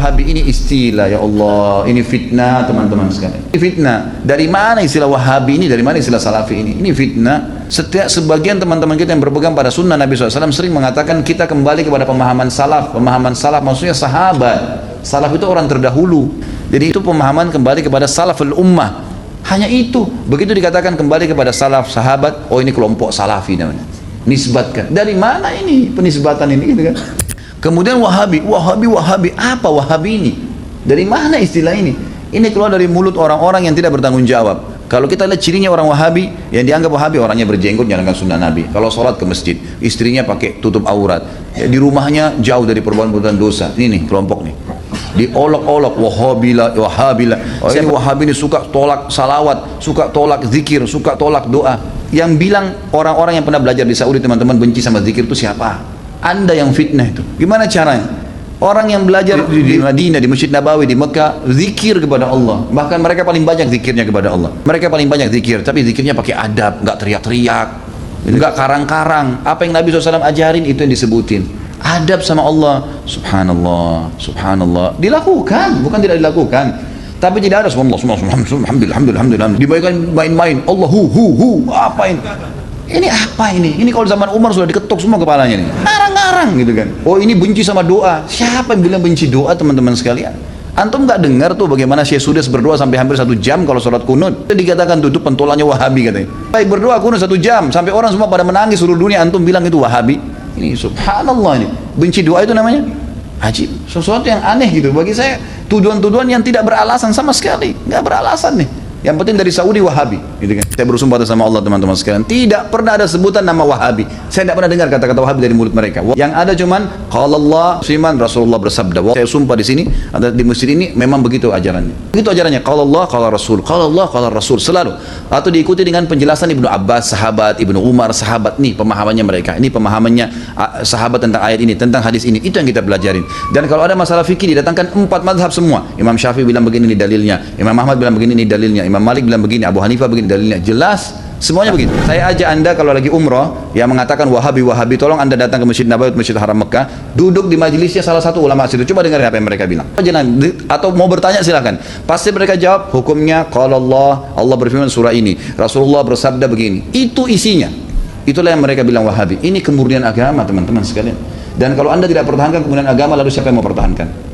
Wahabi ini istilah, ya Allah, ini fitnah teman-teman sekalian. Ini fitnah. Dari mana istilah Wahabi ini? Dari mana istilah Salafi ini? Ini fitnah. Setiap sebagian teman-teman kita yang berpegang pada sunnah Nabi SAW sering mengatakan kita kembali kepada pemahaman salaf. Pemahaman salaf maksudnya sahabat. Salaf itu orang terdahulu. Jadi itu pemahaman kembali kepada salaful ummah. Hanya itu. Begitu dikatakan kembali kepada salaf, sahabat, oh ini kelompok salafi namanya. Nisbatkan. Dari mana ini penisbatan ini gitu kan? Kemudian Wahabi, apa Wahabi ini? Dari mana istilah ini? Ini keluar dari mulut orang-orang yang tidak bertanggung jawab. Kalau kita lihat cirinya orang Wahabi, yang dianggap Wahabi orangnya berjenggot, jalankan sunnah Nabi. Kalau sholat ke masjid, istrinya pakai tutup aurat. Ya, di rumahnya jauh dari perbuatan dosa. Ini nih kelompok nih. Diolok-olok Wahabila. Oh, ini Wahabi ini suka tolak salawat, suka tolak zikir, suka tolak doa. Yang bilang orang-orang yang pernah belajar di Saudi teman-teman benci sama zikir itu siapa? Anda yang fitnah itu. Gimana caranya? Orang yang belajar di Madinah, di Masjid Nabawi, di Mekah, zikir kepada Allah. Bahkan mereka paling banyak zikirnya kepada Allah. Mereka paling banyak zikir, tapi zikirnya pakai adab, nggak teriak-teriak, nggak karang-karang. Apa yang Nabi SAW ajarin itu yang disebutin. Adab sama Allah. Subhanallah, subhanallah. Dilakukan, bukan tidak dilakukan. Tapi tidak ada alhamdulillah. Dibayangkan main-main. Allah hu. Apa ini? Ini apa ini? Ini kalau zaman Umar sudah diketuk semua kepalanya nih. Ngarang-ngarang gitu kan. Oh ini benci sama doa. Siapa yang bilang benci doa teman-teman sekalian? Antum nggak dengar tuh bagaimana Syekh Sudes berdoa sampai hampir 1 jam kalau sholat kunut. Itu dikatakan tuh pentolannya Wahabi katanya. Baik berdoa kunut 1 jam sampai orang semua pada menangis seluruh dunia. Antum bilang itu Wahabi. Ini subhanallah ini. Benci doa itu namanya ajib. Sesuatu yang aneh gitu. Bagi saya tuduhan-tuduhan yang tidak beralasan sama sekali. Nggak beralasan nih. Yang penting dari Saudi Wahabi, gitu kan? Saya bersumpah atas nama Allah teman-teman sekalian, tidak pernah ada sebutan nama Wahabi. Saya tidak pernah dengar kata-kata Wahabi dari mulut mereka. Yang ada cuman qala Allah, Siman Rasulullah bersabda. Saya sumpah di sini, ada di masjid ini memang begitu ajarannya. Begitu ajarannya, qala Allah, qala Rasul, qala Allah, qala Rasul selalu. Atau diikuti dengan penjelasan Ibnu Abbas, sahabat, Ibnu Umar, sahabat. Nih pemahamannya mereka. Ini pemahamannya sahabat tentang ayat ini, tentang hadis ini. Itu yang kita pelajarin. Dan kalau ada masalah fikih didatangkan 4 mazhab semua. Imam Syafi'i bilang begini ini dalilnya, Imam Ahmad bilang begini ini dalilnya, Imam Malik bilang begini, Abu Hanifah begini dalilnya, jelas semuanya begini. Saya ajak Anda kalau lagi umrah yang mengatakan Wahabi, tolong Anda datang ke Masjid Nabawi, Masjid Haram Mekah, duduk di majelisnya salah satu ulama situ, coba dengar apa yang mereka bilang. Jangan, atau mau bertanya silakan. Pasti mereka jawab hukumnya kalau Allah berfirman surah ini, Rasulullah bersabda begini. Itu isinya. Itulah yang mereka bilang Wahabi. Ini kemurnian agama teman-teman sekalian. Dan kalau Anda tidak pertahankan kemurnian agama, lalu siapa yang mau pertahankan?